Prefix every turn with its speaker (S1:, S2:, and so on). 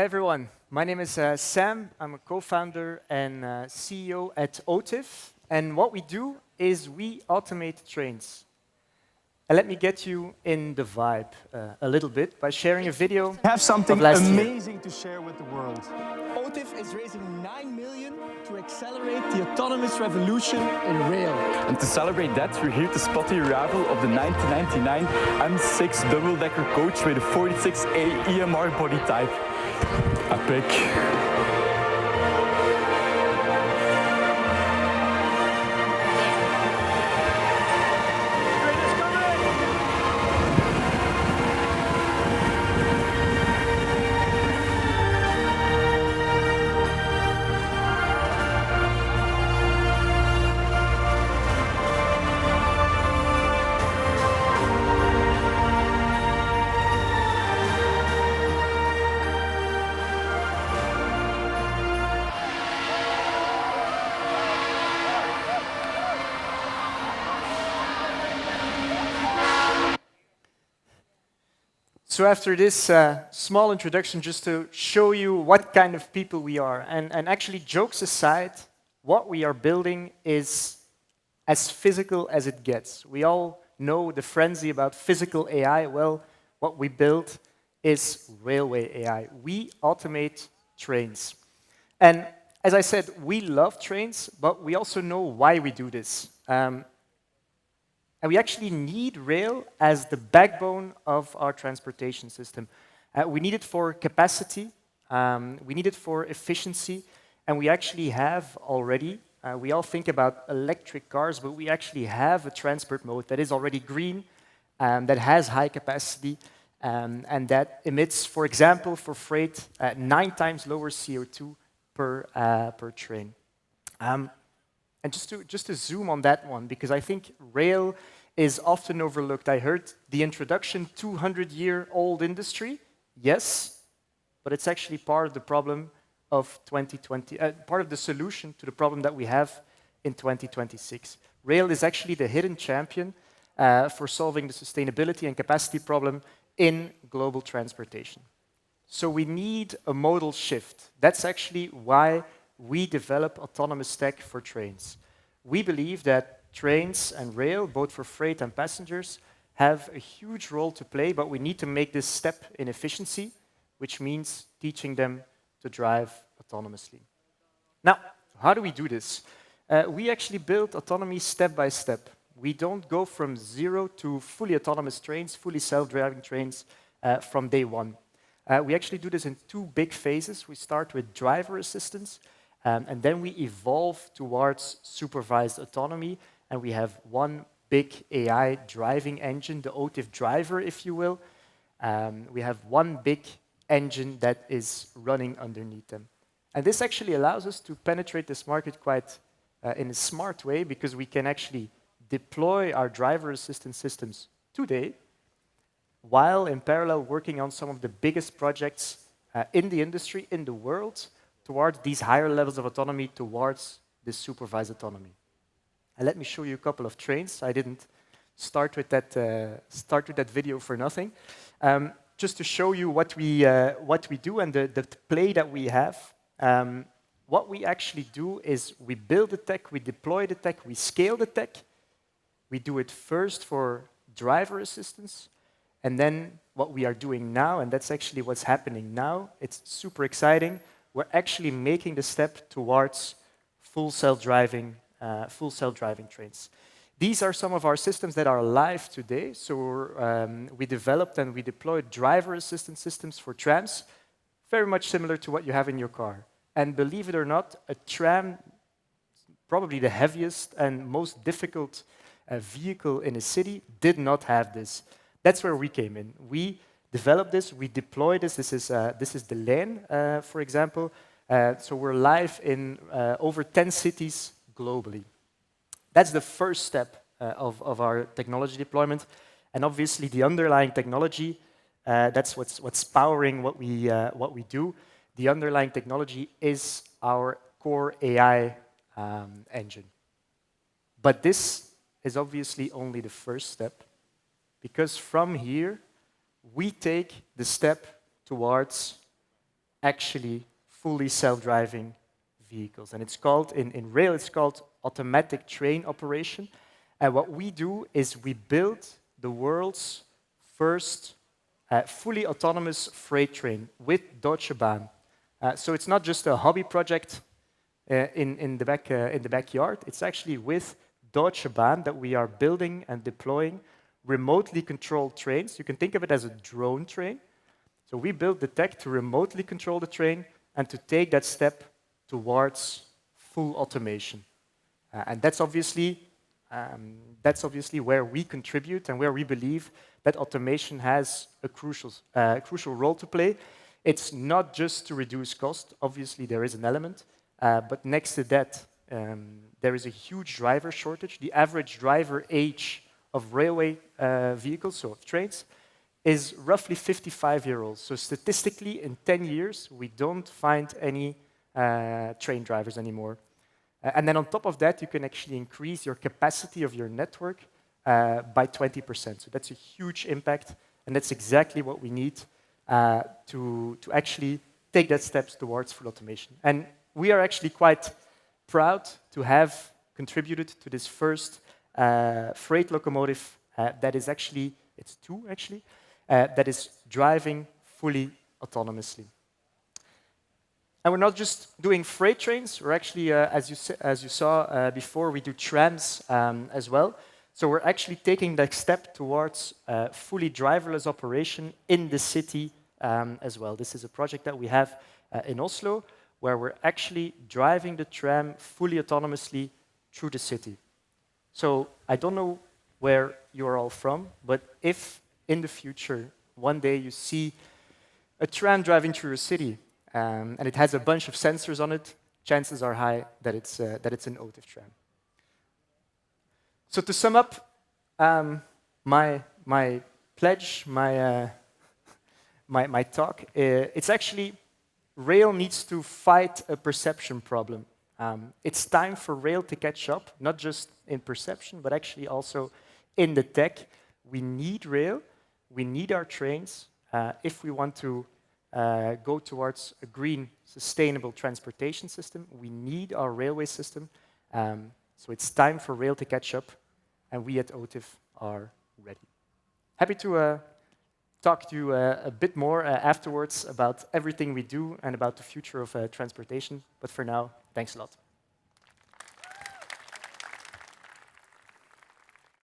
S1: Hi everyone, my name is Sam. I'm a co-founder and CEO at OTIV. And what we do is we automate trains. And let me get you in the vibe a little bit by sharing a video
S2: Have something
S1: of last year.
S2: amazing to share with the world. OTIV is raising 9 million to accelerate the autonomous revolution in rail.
S3: And to celebrate that, we're here to spot the arrival of the 1999 M6 double-decker coach with a 46A EMR body type. Epic.
S1: So after this small introduction, just to show you what kind of people we are, and actually jokes aside, what we are building is as physical as it gets. We all know the frenzy about physical AI. Well, what we build is railway AI. We automate trains. And as I said, we love trains, but we also know why we do this. And we actually need rail as the backbone of our transportation system. We need it for capacity, we need it for efficiency, and we actually have already, we all think about electric cars, but we actually have a transport mode that is already green, that has high capacity, and that emits, for example, for freight, 9 times lower CO2 per train. And just to zoom on that one, because I think rail is often overlooked. I heard the introduction, 200-year-old industry. Yes, but it's actually part of the problem of 2020, part of the solution to the problem that we have in 2026. Rail is actually the hidden champion for solving the sustainability and capacity problem in global transportation. So we need a modal shift. That's actually why we develop autonomous tech for trains. We believe that trains and rail, both for freight and passengers, have a huge role to play, but we need to make this step in efficiency, which means teaching them to drive autonomously. Now, how do we do this? We actually build autonomy step by step. We don't go from zero to fully autonomous trains, fully self-driving trains from day one. We actually do this in 2 big phases. We start with driver assistance, and then we evolve towards supervised autonomy, and we have one big AI driving engine, the OTIV driver, if you will. We have one big engine that is running underneath them. And this actually allows us to penetrate this market quite in a smart way, because we can actually deploy our driver assistance systems today, while in parallel working on some of the biggest projects in the industry, in the world, towards these higher levels of autonomy, towards this supervised autonomy. And let me show you a couple of trains. I didn't start with that video for nothing. Just to show you what we do and the play that we have. What we actually do is we build the tech, we deploy the tech, we scale the tech. We do it first for driver assistance, and then what we are doing now, and that's actually what's happening now, it's super exciting. We're actually making the step towards full self-driving trains. These are some of our systems that are live today. So we developed and we deployed driver assistance systems for trams, very much similar to what you have in your car. And believe it or not, a tram, probably the heaviest and most difficult vehicle in a city, did not have this. That's where we came in. We developed this, we deployed this. This is the lane, for example. So we're live in over 10 cities globally. That's the first step of our technology deployment. And obviously the underlying technology, that's what's powering what we do. The underlying technology is our core AI engine. But this is obviously only the first step, because from here, we take the step towards actually fully self-driving vehicles. And it's called, in rail, it's called automatic train operation. And what we do is we build the world's first fully autonomous freight train with Deutsche Bahn. So it's not just a hobby project in the backyard. It's actually with Deutsche Bahn that we are building and deploying remotely controlled trains. You can think of it as a drone train. So we built the tech to remotely control the train and to take that step towards full automation. And that's obviously where we contribute and where we believe that automation has a crucial role to play. It's not just to reduce cost. Obviously, there is an element. But next to that, there is a huge driver shortage. The average driver age of railway vehicles, so of trains, is roughly 55-year-olds. So statistically, in 10 years, we don't find any train drivers anymore. And then on top of that, you can actually increase your capacity of your network by 20%. So that's a huge impact, and that's exactly what we need to actually take that steps towards full automation. And we are actually quite proud to have contributed to this first freight locomotive that is actually, it's two actually, that is driving fully autonomously. And we're not just doing freight trains, we're actually, as you saw before, we do trams as well. So we're actually taking that step towards fully driverless operation in the city as well. This is a project that we have in Oslo, where we're actually driving the tram fully autonomously through the city. So I don't know where you're all from, but if in the future, one day you see a tram driving through a city, and it has a bunch of sensors on it, chances are high that it's an OTIV tram. So to sum up, my pledge, my talk, it's actually rail needs to fight a perception problem. It's time for rail to catch up, not just in perception, but actually also in the tech. We need rail, we need our trains if we want to go towards a green, sustainable transportation system. We need our railway system. So it's time for rail to catch up, and we at OTIV are ready. Happy to talk to you a bit more afterwards about everything we do and about the future of transportation. But for now, thanks a lot.